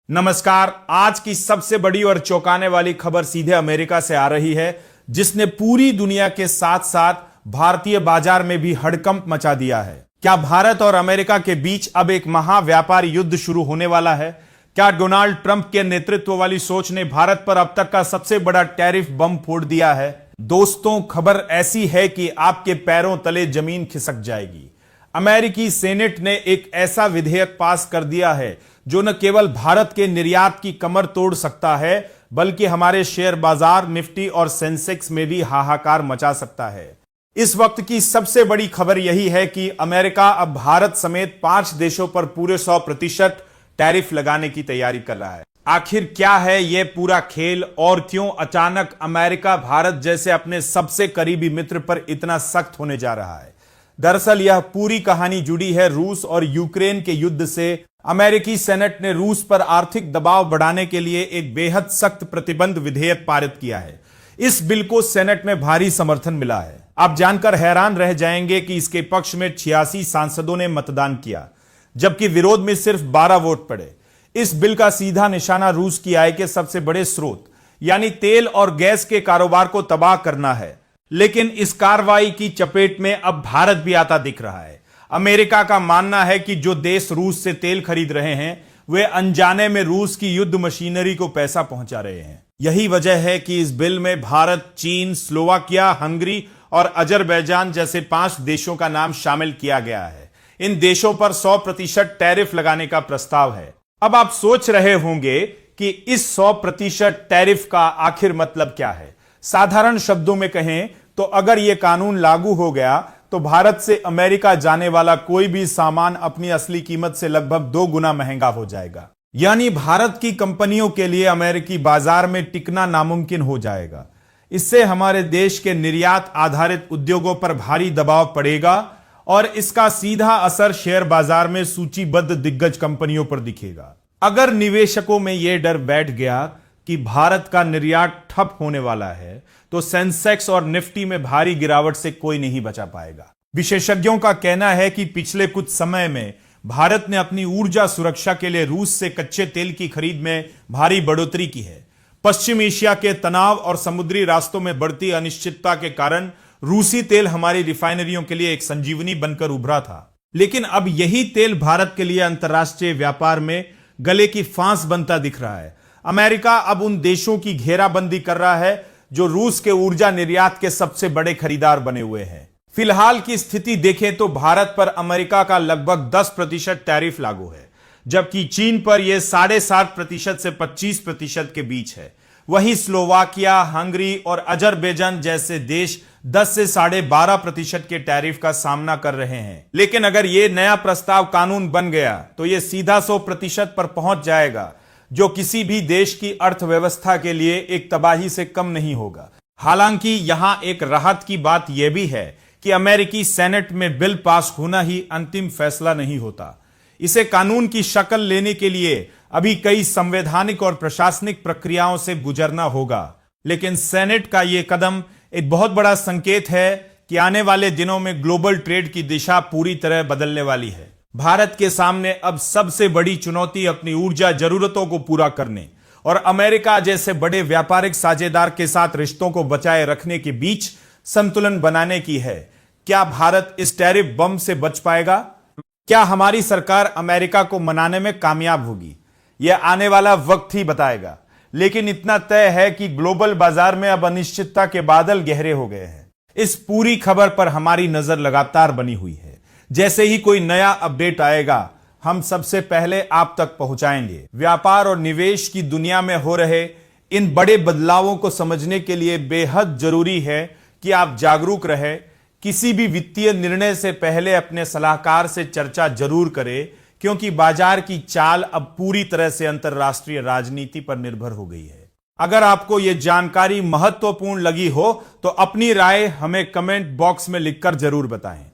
नमस्कार। आज की सबसे बड़ी और चौंकाने वाली खबर सीधे अमेरिका से आ रही है, जिसने पूरी दुनिया के साथ साथ भारतीय बाजार में भी हड़कंप मचा दिया है। क्या भारत और अमेरिका के बीच अब एक महाव्यापार युद्ध शुरू होने वाला है? क्या डोनाल्ड ट्रंप के नेतृत्व वाली सोच ने भारत पर अब तक का सबसे बड़ा टैरिफ बम फोड़ दिया है? दोस्तों, खबर ऐसी है कि आपके पैरों तले जमीन खिसक जाएगी। अमेरिकी सेनेट ने एक ऐसा विधेयक पास कर दिया है जो न केवल भारत के निर्यात की कमर तोड़ सकता है, बल्कि हमारे शेयर बाजार निफ्टी और सेंसेक्स में भी हाहाकार मचा सकता है। इस वक्त की सबसे बड़ी खबर यही है कि अमेरिका अब भारत समेत 5 देशों पर पूरे 100% टैरिफ लगाने की तैयारी कर रहा है। आखिर क्या है यह पूरा खेल और क्यों अचानक अमेरिका भारत जैसे अपने सबसे करीबी मित्र पर इतना सख्त होने जा रहा है? दरअसल यह पूरी कहानी जुड़ी है रूस और यूक्रेन के युद्ध से। अमेरिकी सेनेट ने रूस पर आर्थिक दबाव बढ़ाने के लिए एक बेहद सख्त प्रतिबंध विधेयक पारित किया है। इस बिल को सेनेट में भारी समर्थन मिला है। आप जानकर हैरान रह जाएंगे कि इसके पक्ष में 86 सांसदों ने मतदान किया, जबकि विरोध में सिर्फ 12 वोट पड़े। इस बिल का सीधा निशाना रूस की आय के सबसे बड़े स्रोत यानी तेल और गैस के कारोबार को तबाह करना है। लेकिन इस कार्रवाई की चपेट में अब भारत भी आता दिख रहा है। अमेरिका का मानना है कि जो देश रूस से तेल खरीद रहे हैं वे अनजाने में रूस की युद्ध मशीनरी को पैसा पहुंचा रहे हैं। यही वजह है कि इस बिल में भारत, चीन, स्लोवाकिया, हंगरी और अजरबैजान जैसे 5 देशों का नाम शामिल किया गया है। इन देशों पर 100% टैरिफ लगाने का प्रस्ताव है। अब आप सोच रहे होंगे कि इस 100% टैरिफ का आखिर मतलब क्या है। साधारण शब्दों में कहें तो अगर यह कानून लागू हो गया तो भारत से अमेरिका जाने वाला कोई भी सामान अपनी असली कीमत से लगभग 2 गुना महंगा हो जाएगा। यानी भारत की कंपनियों के लिए अमेरिकी बाजार में टिकना नामुमकिन हो जाएगा। इससे हमारे देश के निर्यात आधारित उद्योगों पर भारी दबाव पड़ेगा और इसका सीधा असर शेयर बाजार में सूचीबद्ध दिग्गज कंपनियों पर दिखेगा। अगर निवेशकों में यह डर बैठ गया कि भारत का निर्यात ठप होने वाला है तो सेंसेक्स और निफ्टी में भारी गिरावट से कोई नहीं बचा पाएगा। विशेषज्ञों का कहना है कि पिछले कुछ समय में भारत ने अपनी ऊर्जा सुरक्षा के लिए रूस से कच्चे तेल की खरीद में भारी बढ़ोतरी की है। पश्चिम एशिया के तनाव और समुद्री रास्तों में बढ़ती अनिश्चितता के कारण रूसी तेल हमारी रिफाइनरियों के लिए एक संजीवनी बनकर उभरा था। लेकिन अब यही तेल भारत के लिए अंतर्राष्ट्रीय व्यापार में गले की फांस बनता दिख रहा है। अमेरिका अब उन देशों की घेराबंदी कर रहा है जो रूस के ऊर्जा निर्यात के सबसे बड़े खरीदार बने हुए हैं। फिलहाल की स्थिति देखें तो भारत पर अमेरिका का लगभग 10% टैरिफ लागू है, जबकि चीन पर यह 7.5% से 25% के बीच है। वहीं स्लोवाकिया, हंगरी और अजरबैजान जैसे देश 10 से 12.5% के टैरिफ का सामना कर रहे हैं। लेकिन अगर यह नया प्रस्ताव कानून बन गया तो यह सीधा 100% पर पहुंच जाएगा, जो किसी भी देश की अर्थव्यवस्था के लिए एक तबाही से कम नहीं होगा। हालांकि यहां एक राहत की बात यह भी है कि अमेरिकी सेनेट में बिल पास होना ही अंतिम फैसला नहीं होता। इसे कानून की शक्ल लेने के लिए अभी कई संवैधानिक और प्रशासनिक प्रक्रियाओं से गुजरना होगा। लेकिन सेनेट का यह कदम एक बहुत बड़ा संकेत है कि आने वाले दिनों में ग्लोबल ट्रेड की दिशा पूरी तरह बदलने वाली है। भारत के सामने अब सबसे बड़ी चुनौती अपनी ऊर्जा जरूरतों को पूरा करने और अमेरिका जैसे बड़े व्यापारिक साझेदार के साथ रिश्तों को बचाए रखने के बीच संतुलन बनाने की है। क्या भारत इस टैरिफ बम से बच पाएगा? क्या हमारी सरकार अमेरिका को मनाने में कामयाब होगी? यह आने वाला वक्त ही बताएगा। लेकिन इतना तय है कि ग्लोबल बाजार में अब अनिश्चितता के बादल गहरे हो गए हैं। इस पूरी खबर पर हमारी नजर लगातार बनी हुई है। जैसे ही कोई नया अपडेट आएगा हम सबसे पहले आप तक पहुंचाएंगे। व्यापार और निवेश की दुनिया में हो रहे इन बड़े बदलावों को समझने के लिए बेहद जरूरी है कि आप जागरूक रहें। किसी भी वित्तीय निर्णय से पहले अपने सलाहकार से चर्चा जरूर करें, क्योंकि बाजार की चाल अब पूरी तरह से अंतर्राष्ट्रीय राजनीति पर निर्भर हो गई है। अगर आपको यह जानकारी महत्वपूर्ण लगी हो तो अपनी राय हमें कमेंट बॉक्स में लिखकर जरूर बताएं।